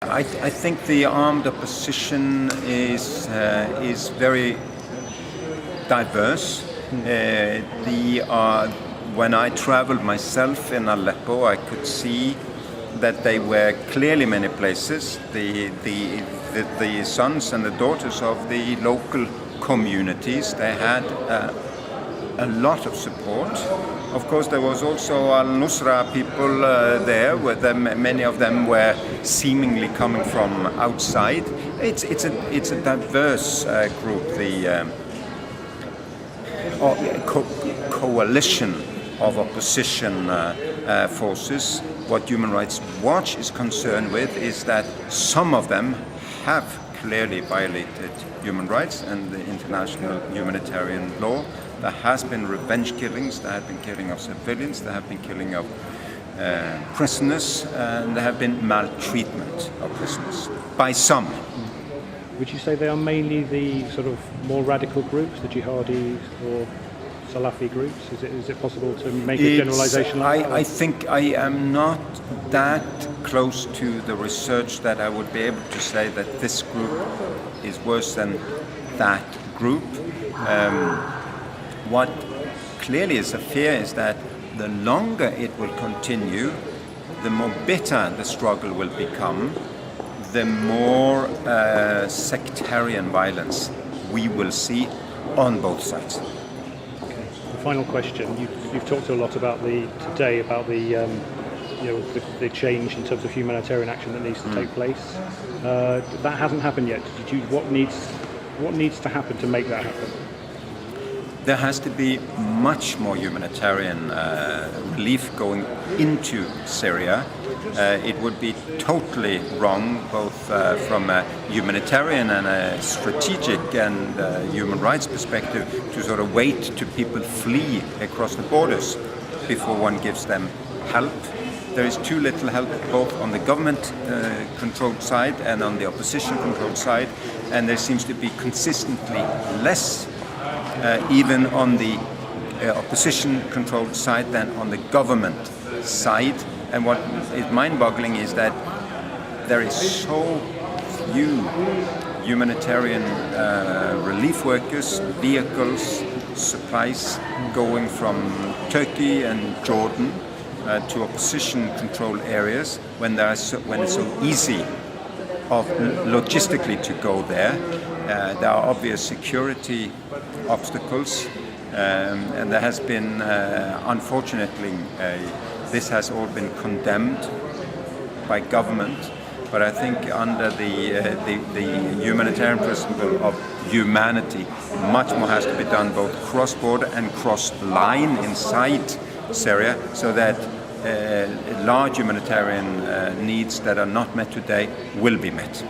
I think the armed opposition is very diverse. When I traveled myself in Aleppo, I could see that they were clearly many places the sons and the daughters of the local communities. They had a lot of support. Of course, there was also al-Nusra people there, where many of them were seemingly coming from outside. It's a diverse group. The coalition of opposition forces. What Human Rights Watch is concerned with is that some of them have clearly violated human rights and the international humanitarian law. There has been revenge killings, there have been killing of civilians, there have been killing of prisoners, and there have been maltreatment of prisoners by some. Would you say they are mainly the sort of more radical groups, the jihadis or Salafi groups? Is it possible to make a generalization like that? I think I am not that close to the research that I would be able to say that this group is worse than that group. What clearly is a fear is that the longer it will continue, the more bitter the struggle will become, the more sectarian violence we will see on both sides. The final question: you've talked a lot about the change in terms of humanitarian action that needs to take place. That hasn't happened yet. What needs to happen to make that happen? There has to be much more humanitarian relief going into Syria. It would be totally wrong, both from a humanitarian and a strategic and human rights perspective, to sort of wait till people flee across the borders before one gives them help. There is too little help both on the government-controlled side and on the opposition-controlled side, and there seems to be consistently less even on the opposition-controlled side than on the government side. And what is mind-boggling is that there is so few humanitarian relief workers, vehicles, supplies going from Turkey and Jordan to opposition-controlled areas when it's so easy logistically to go there. There are obvious security obstacles, and there has been, unfortunately, this has all been condemned by government. But I think under the humanitarian principle of humanity, much more has to be done both cross-border and cross-line inside Syria, so that large humanitarian needs that are not met today will be met.